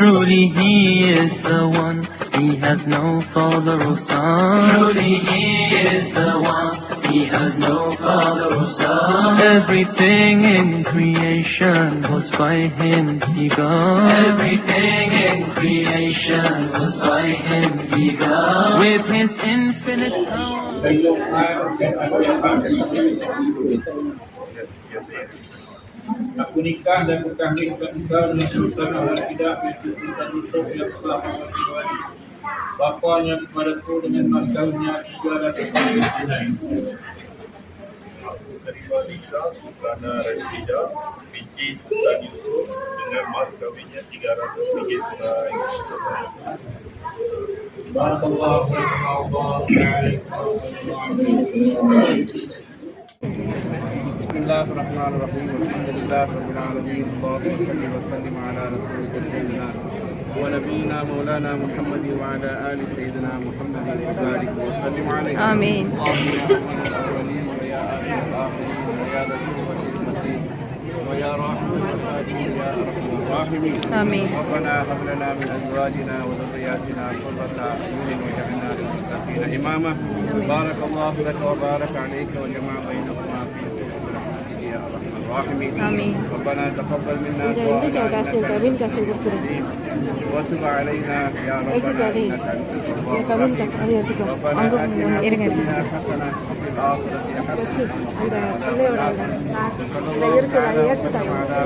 Truly He is the one, He has no father or son. Truly He is the one, He has no father or son. Everything in creation was by Him begun. Everything in creation was by Him begun. With His infinite power. Aku nikah dan berkahwinkan engkau dengan Sultan Al-Tidak iaitu Sultan Yusuf yang telah mewakili bapanya kepadaku dengan mas kawinnya 300 ringgit tunai. Aku terima nikah Sultan Al-Tidak binti Sultan Yusuf dengan mas kawinnya 300 ringgit tunai. Barakallahu fiikum wa barakallahu Bismillahirrahmanirrahim. Alhamdulillah rabbil alamin. Allahumma salli wa sallim ala rasulika sayyidina wa nabiyyina maulana Muhammad wa ala ali sayyidina Muhammad wa barik wa sallim alayhi. Amin. ويا راحم المساكين يا ارحم الراحمين. آمين. ربنا هب لنا من ازواجنا وذرياتنا قرة اعين واجعلنا للمتقين اماما. بارك الله لك وبارك عليك وجمع بينكما في برحمتك يا ارحم الراحمين. آمين. ربنا تقبل منا وتب علينا يا ربنا انك انت التواب الرحيم. ربنا اتنا في الدنيا حسنه وفي الاخره حسنه وقنا عذاب النار. صلى الله تعالى وسلم على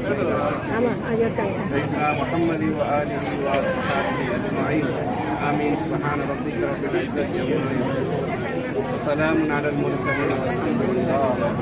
سيدنا محمد واله واصحابه اجمعين. امين. سبحان ربك رب العزه عما يصفون وسلام على المرسلين والحمد لله رب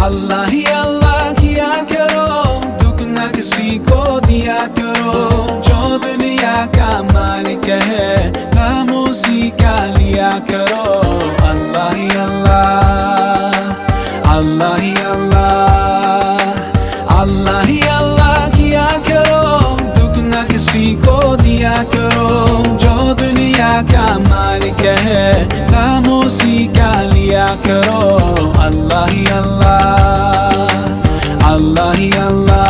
अल्लाह ही अल्लाह किया करो, दुख न किसी को दिया करो। जो दुनिया का मालिक है, नाम उसी का लिया करो। अल्लाह ही अल्लाह, अल्लाह ही अल्लाह, अल्लाह ही अल्लाह किया करो, दुख न किसी को दिया करो। जो दुनिया का मालिक है, नाम उसी का लिया करो। अल्लाह ही अल्लाह, अल्लाह ही अल्लाह।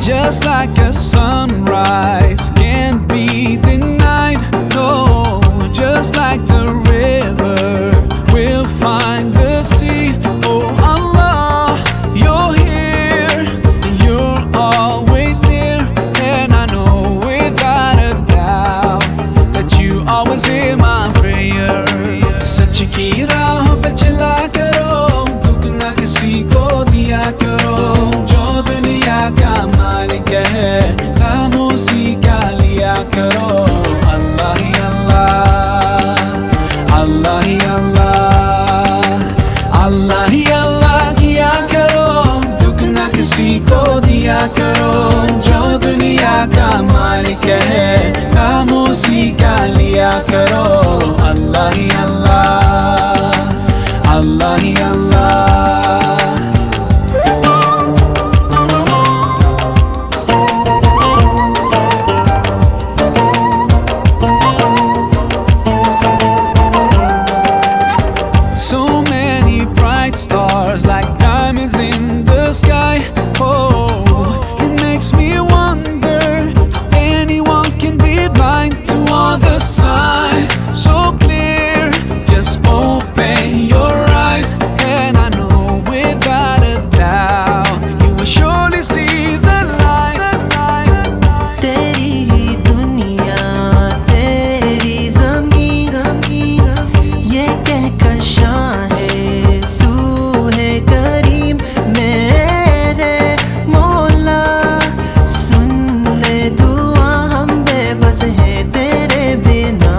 Just like a sunrise can't be denied, no. Just like the river will find the sea. Oh Allah, you're here, you're always near, and I know without a doubt that you always hear my prayer. सच की राह पे चला करो, दुख न किसी को दिया करो। जो दुनिया का मालिक है, नाम उसी का लिया करो। अल्लाह ही अल्लाह, अल्लाह ही अल्लाह, अल्लाह ही अल्लाह किया करो, दुख न किसी को दिया करो। जो दुनिया का मालिक है, नाम उसी का लिया करो। अल्लाह ही अल्लाह, अल्लाह ही अल्लाह। So many bright stars like diamonds in the sky. Oh, it makes me wonder, anyone can be blind to all the signs so clear. Just open your eyes, and I know without a doubt you will surely see the light. तेरी ही दुनिया, तेरी ज़मीन, ये कहकर शाहे तू है करीम। मेरे मौला सुन ले दुआ, हम बेबस है तेरे बिना,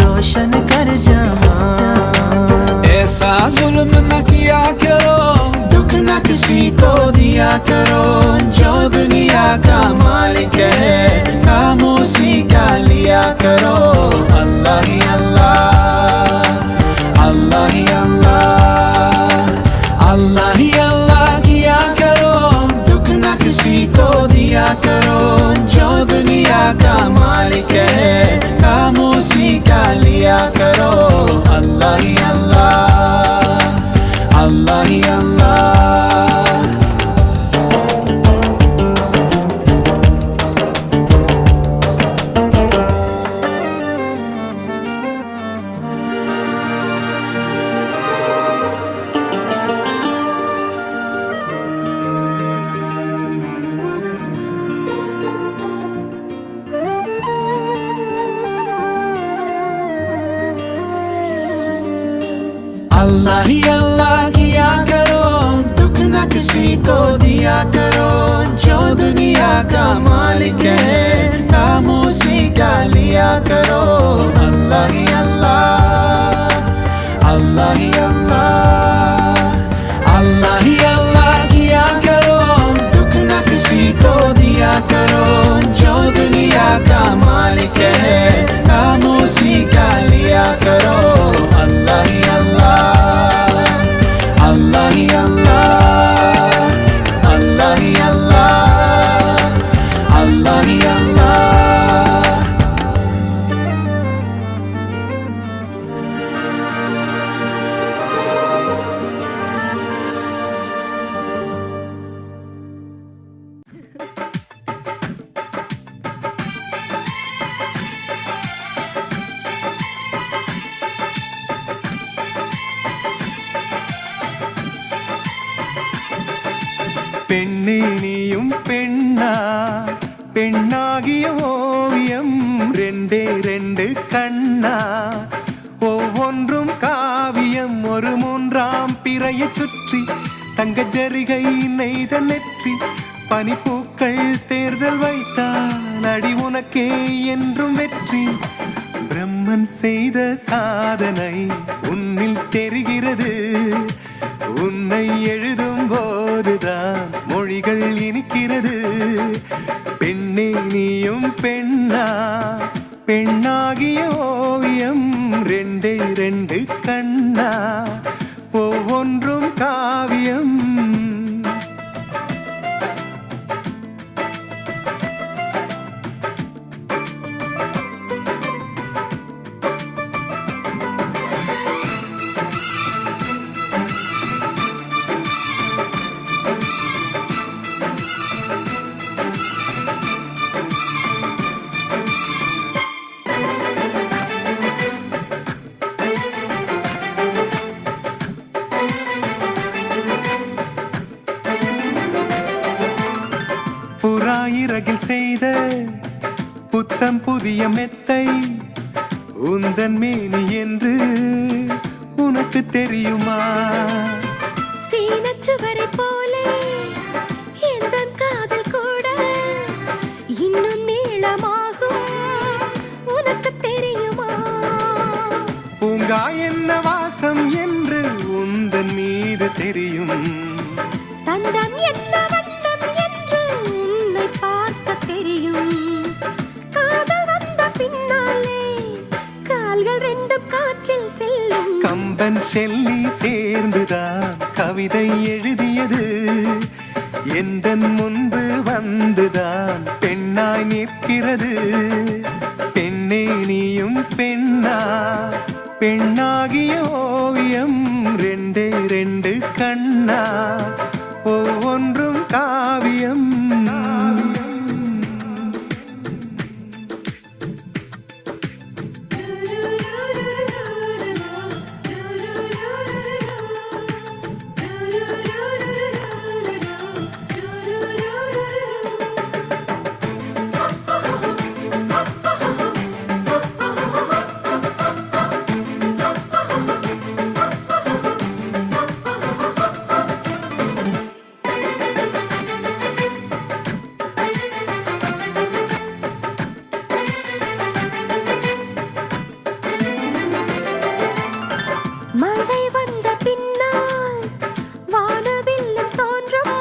रोशन कर जहां। ऐसा जुल्म न किया करो, दुख न किसी को दिया करो। जो दुनिया का मालिक है, नाम उसी का लिया करो। अल्लाह ही अल्लाह, अल्लाह ही अल्लाह, अल्लाह ही अल्लाह किया करो, दुख न किसी को दिया करो। जो दुनिया का मालिक है, नाम उसी का लिया करो। अल्लाह ही अल्लाह, अल्लाह ही अल्लाह। अल्लाह ही अल्लाह किया करो, दुख न किसी को दिया करो। जो दुनिया का मालिक है, नाम उसी का लिया करो। अल्लाह ही अल्लाह, अल्लाह ही अल्लाह, अल्लाह ही अल्लाह किया करो, दुख न किसी को दिया करो। जो दुनिया का मालिक है, नाम उसी का लिया करो। अल्लाह ही अल्लाह, अल्लाह ही अल्लाह, अल्लाह ही अल्लाह, अल्लाह ही अल्लाह। பெண்ணாகிய ஓவியம் ரெண்டே ரெண்டு கண்ணா, ஒவ்வொன்றும் காவியம். ஒரு மூன்றாம் பிறையை சுற்றி தங்க ஜரிகை நெய்த நெற்றி, பனிப்பூக்கள் தேர்தல் வைத்தால் அடி உனக்கே என்றும் வெற்றி. பிரம்மன் செய்த சாதனை உன்னில் தெரிகிறது, உன்னை எழுதும் போதுதான் மொழிகள் இனிக்கிறது. பெண்ணே நீயும் பெண்ணா, பெண்ணாகிய ஓவியம் ரெண்டே ரெண்டு கண்ணா, ஒவ்வொன்றும் காவியம். புறாயிரகில் செய்த புத்தம் புதிய மெத்தை உந்தன் மேனி என்று உனக்கு தெரியுமா? சீனச்சுவரை போலே எந்த காதல் கூட இன்னும் நீளமாகும், உனக்கு தெரியுமா? பூங்கா என்ன வாசம் என்று உந்தன் மீது தெரியும், தந்தம் என்ன வண்ணம் என்று உன்னை பார்க்க தெரியும். காதல் வந்த பின்னாலே கால்கள் ரெண்டும் காற்றில் செல்லும். கம்பன் செல்லி சேர்ந்துதான் கவிதை எழுதியது, எந்தன் முன்பு வந்துதான் பெண்ணாய் நிற்கிறது. பெண்ணே நீயும் பெண்ணா, பெண்ணாகிய ஓவியம் ரெண்டே ரெண்டு கண்ணா, ஒவ்வொன்றும் காவியம். மழை வந்த பின்னால் வானவில்லும் தோன்றும்,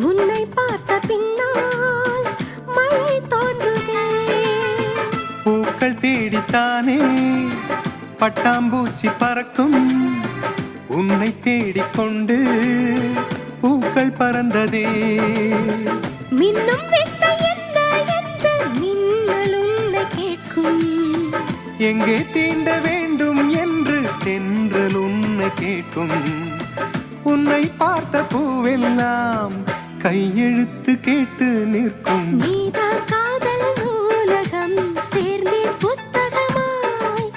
உன்னை பார்த்த பின்னால் மழை தோன்றுதே. பூக்கள் தேடித்தானே பட்டாம்பூச்சி பறக்கும், உன்னை தேடிக்கொண்டு பூக்கள் பறந்ததே. மின்னும் வித்தை என்ன என்று மின்னல் உன்னை கேட்கும், எங்கே தீண்ட வேண்டும் என்று தென்றல் உன்னை கேட்கும். உன்னை பார்த்த பூவெல்லாம் கையெழுத்து கேட்டு நிற்கும். நீதான் காதல் நூலகம் சேர்ந்தேன் புத்தகமாய்,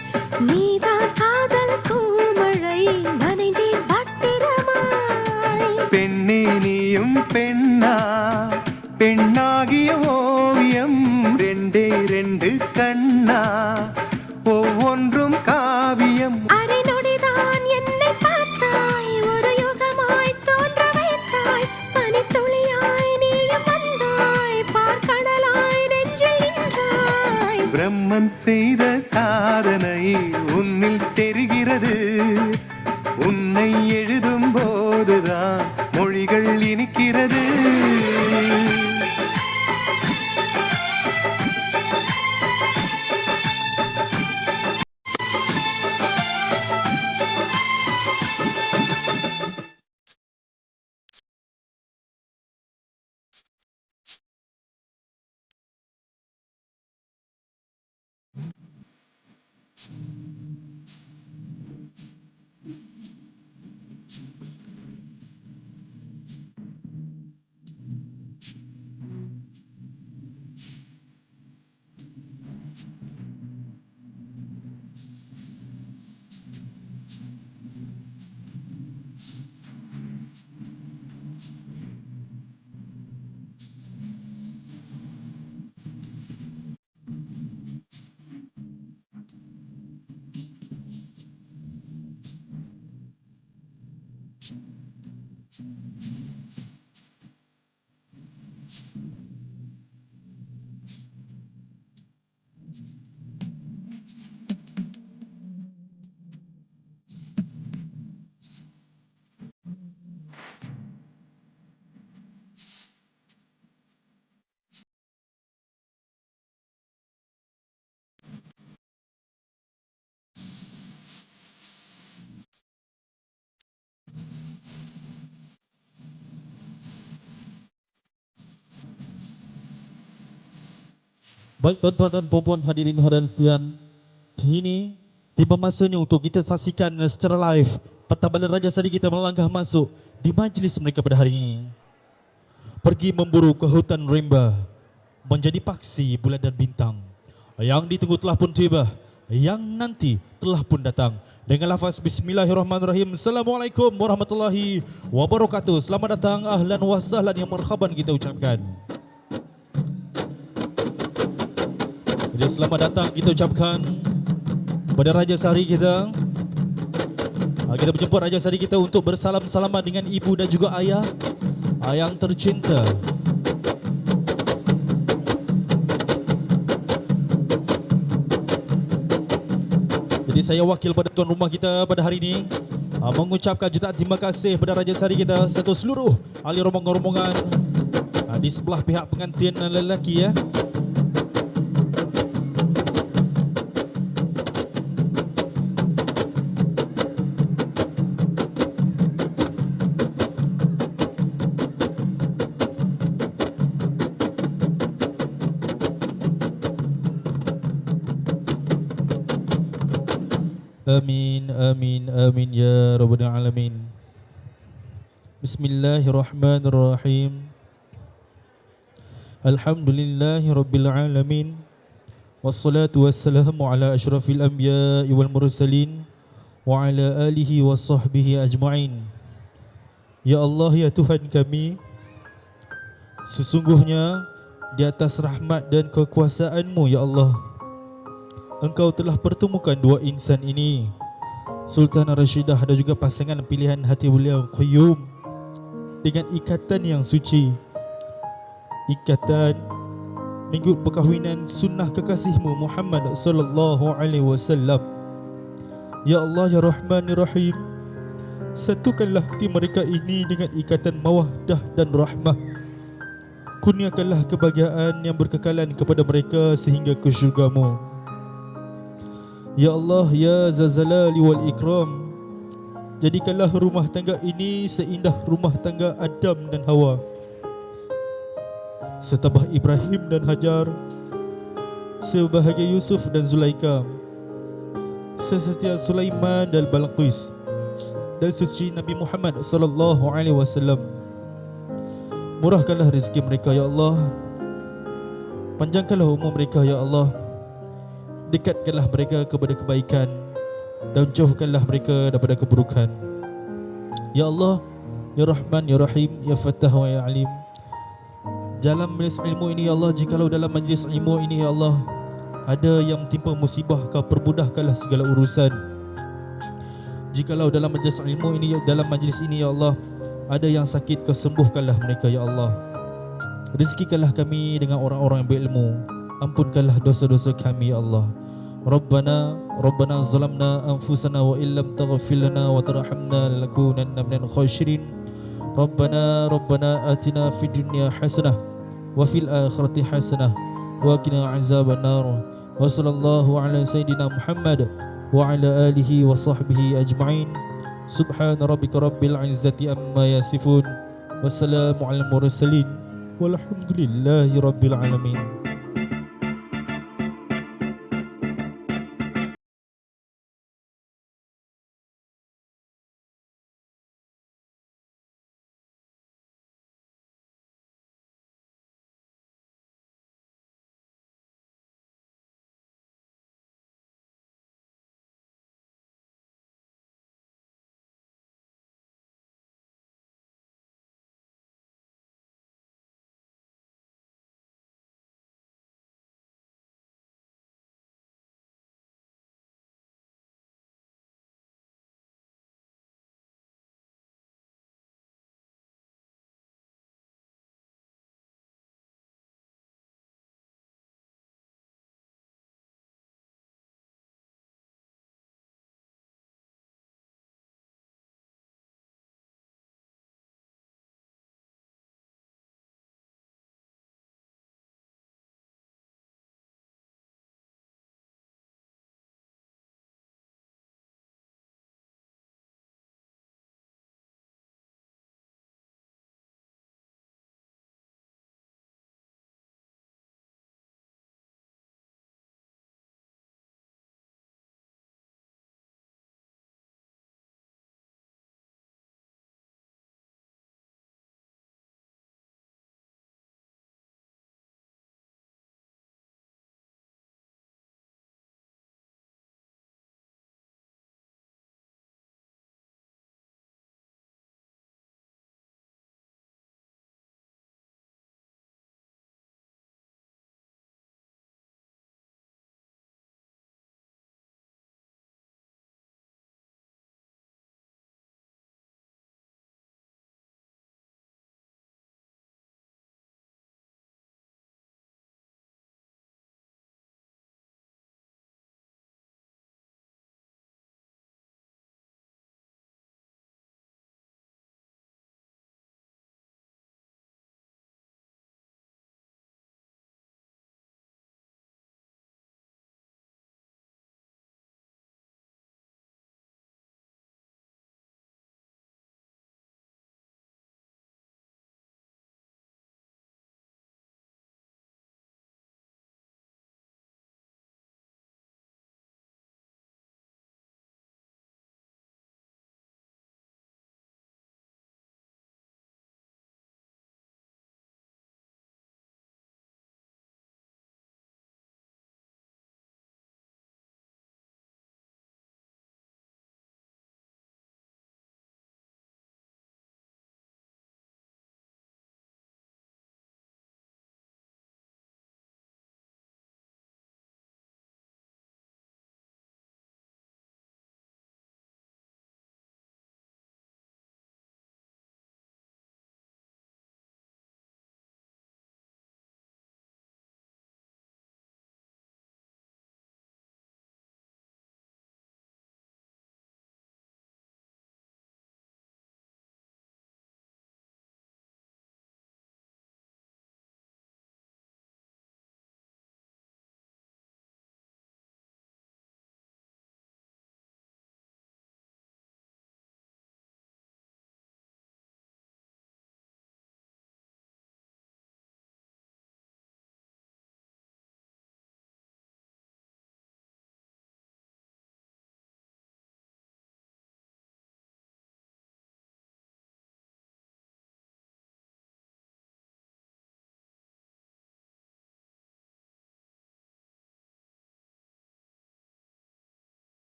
நீதான் காதல் பூமழை நனைந்தேன் பத்திரமாய். பெண்ணே நீயும் பெண்ணா, பெண்ணாகிய ஓவியம் ரெண்டே ரெண்டு கண்ணா, ஒவ்வொன்றும் காவியம். அரை நொடிதான் என்னை பார்த்தாய், ஒரு யுகமாய் தோன்ற வைத்தாய். பனித்துளியாய் நீயும் வந்தாய், பார்க்கடலாய் நெஞ்சில் நின்றாய். பிரம்மன் செய்த சாதனை உன்னில் தெரிகிறது, உன்னை எழுதும் போதுதான் மொழிகள் இனிக்கிறது. Baik tuan-tuan dan puan-puan hadirin hadirin sekalian, ini tiba masanya untuk kita saksikan secara live Petambala Raja Sari kita melangkah masuk di majlis mereka pada hari ini. Pergi memburu ke hutan rimba, menjadi paksi bulan dan bintang. Yang ditunggu telah pun tiba, yang nanti telah pun datang. Dengan lafaz Bismillahirrahmanirrahim. Assalamualaikum warahmatullahi wabarakatuh. Selamat datang, ahlan wa sahlan, yang marhaban kita ucapkan. Jadi selamat datang kita ucapkan pada Raja Sari kita. Kita berjemput Raja Sari kita untuk bersalam-salaman dengan ibu dan juga ayah yang tercinta. Jadi saya wakil pada tuan rumah kita pada hari ini mengucapkan jutaan terima kasih pada Raja Sari kita serta seluruh ahli rombongan-rombongan di sebelah pihak pengantin lelaki ya. Amin, amin, amin ya rabbal alamin. Bismillahirrahmanirrahim. Alhamdulillahi rabbil alamin. Wassalatu wassalamu ala asyrafil anbiya'i wal mursalin wa ala alihi wa sahbihi ajma'in. Ya Allah, ya Tuhan kami, sesungguhnya di atas rahmat dan kekuasaan-Mu ya Allah, Engkau telah pertemukan dua insan ini, Sultan Rashidah dan juga pasangan pilihan hati beliau Qayyum, dengan ikatan yang suci, ikatan mengikut perkahwinan sunnah kekasihmu Muhammad sallallahu alaihi wasallam. Ya Allah, ya Rahman, ya Rahim, satukanlah hati mereka ini dengan ikatan mawaddah dan rahmah. Kurniakanlah kebahagiaan yang berkekalan kepada mereka sehingga ke syurga-Mu. Ya Allah, ya Zazalali wal Ikram, jadikanlah rumah tangga ini seindah rumah tangga Adam dan Hawa, setabah Ibrahim dan Hajar, sebahagia Yusuf dan Zulaika, sesetia Sulaiman dan Balqis, dan suci Nabi Muhammad sallallahu alaihi wasallam. Murahkanlah rezeki mereka ya Allah, panjangkanlah umur mereka ya Allah, dekatkanlah mereka kepada kebaikan dan jauhkanlah mereka daripada keburukan. Ya Allah, ya Rahman, ya Rahim, ya Fattah wa ya Alim, dalam majlis ilmu ini ya Allah, jikalau dalam majlis ilmu ini ya Allah ada yang timpa musibah, Kau permudahkanlah segala urusan. Jikalau dalam majlis ilmu ini, dalam majlis ini ya Allah ada yang sakit, Kau sembuhkanlah mereka ya Allah. Rezekikanlah kami dengan orang-orang yang berilmu, ampunkanlah dosa-dosa kami ya Allah. Rabbana zalamna anfusana wa illam taghfir lana wa tarhamna lanakunanna minal khasirin. Rabbana atina fid dunya hasanah wa fil akhirati hasanah wa qina azaban nar. Wa sallallahu ala sayidina Muhammad wa ala alihi wa sahbihi ajma'in. Subhana rabbika rabbil izzati amma yasifun. Wassalamu ala mursalin walhamdulillahi rabbil alamin.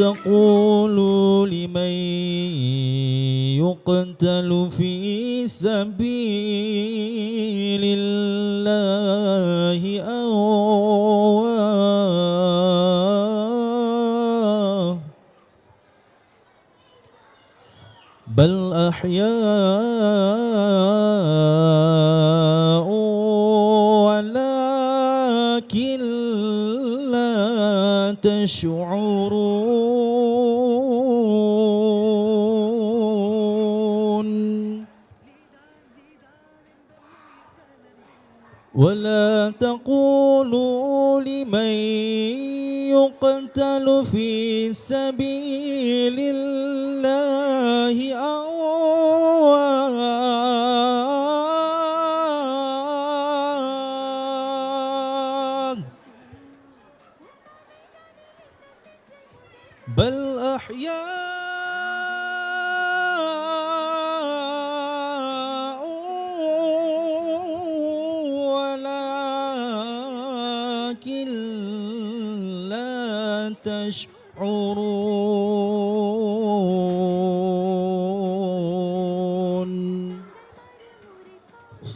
تقولوا لمن يقتل في سبيل الله أموات بل أحياء ولكن لا تشعرون ولا تقولوا لمن يقتل في سبيل الله أموات بل أحياء ولكن لا تشعرون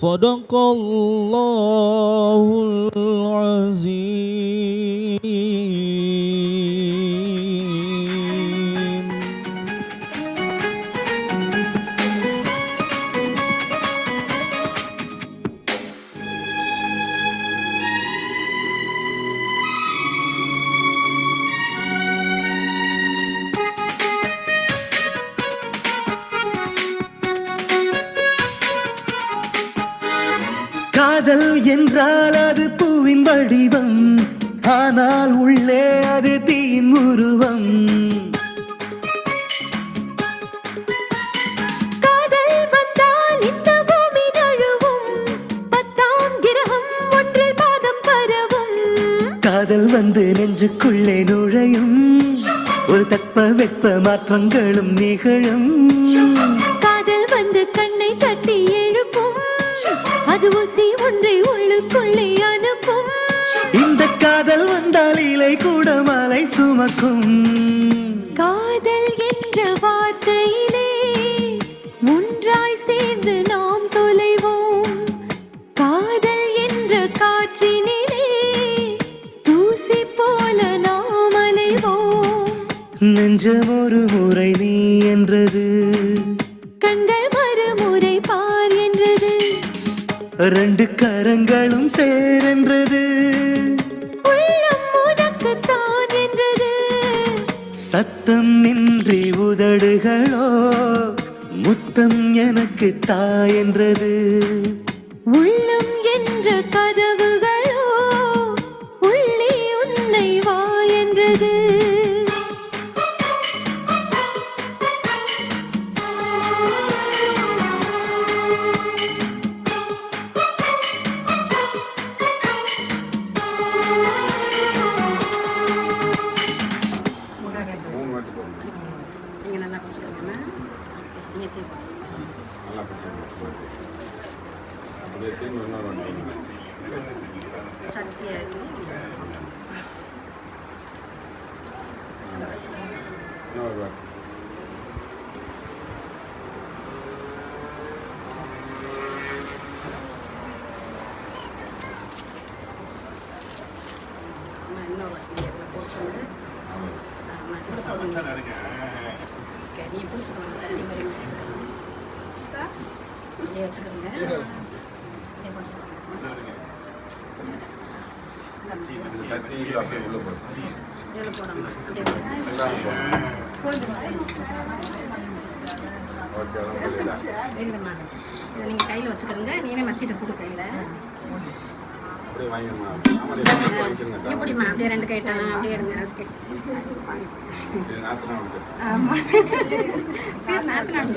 صدق الله العظيم. காதல் என்றால் அது பூவின் வடிவம், ஆனால் உள்ளே அது தீயின் உருவம். காதல் வந்தால் இந்த பூமி நழுவும், 10ஆம் கிரகம் ஒன்றில் பாதம் பரவும். காதல் வந்து நெஞ்சுக்குள்ளே நுழையும், ஒரு தட்ப வெட்ப மாற்றங்களும் நிகழும். காதல் வந்து கண்ணை தட்டி எழுப்பும், அது ஊசி ஒன்றை உள்ளுக்குள்ளே அனுப்பும். இந்த காதல் வந்தால் இலை கூட மலை சுமக்கும். காதல் என்ற வார்த்தையிலே ஒன்றாய் சேர்ந்து நாம் தொலைவோம். காதல் என்ற காற்றினிலே தூசி போல நாம் அலைவோம். நெஞ்சம் ஒரு முறை நீ என்றது, கண்கள் மறுமுறை பார் என்றது, 2 கரங்களும் சேரென்றது, உள்ளம் உனக்குத்தான் என்றது. சத்தம் இன்றி உதடுகளோ முத்தம் எனக்கு தாயென்றது. உள்ளம் என்ற கதவுகளோ உள்ளே உன்னை வா என்றது. நீங்கள் நல்லா பிடிச்சிக்கோங்கண்ணா. நீங்கள் தீர்ப்பு சக்தியாக இருக்கு. இன்னொரு போட்டு நீ பிடிச்சிக்கோங்க. தண்ணி மாதிரி அப்படியே வச்சுக்கிறோங்க. அப்படியே பிடிச்சிக்கோங்க. இதில் போடணும். அப்படியே இதை நீங்கள் கையில் வச்சுக்கிறோங்க. நீவே மச்சிட்டு கொடு கையில். எப்படிம்மா அப்படியே 2 கைட்டாலாம் அப்படியே எடுங்க. ஓகே. ஆமாம் சரி நாற்று நாட்டு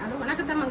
அது உனக்கு தான்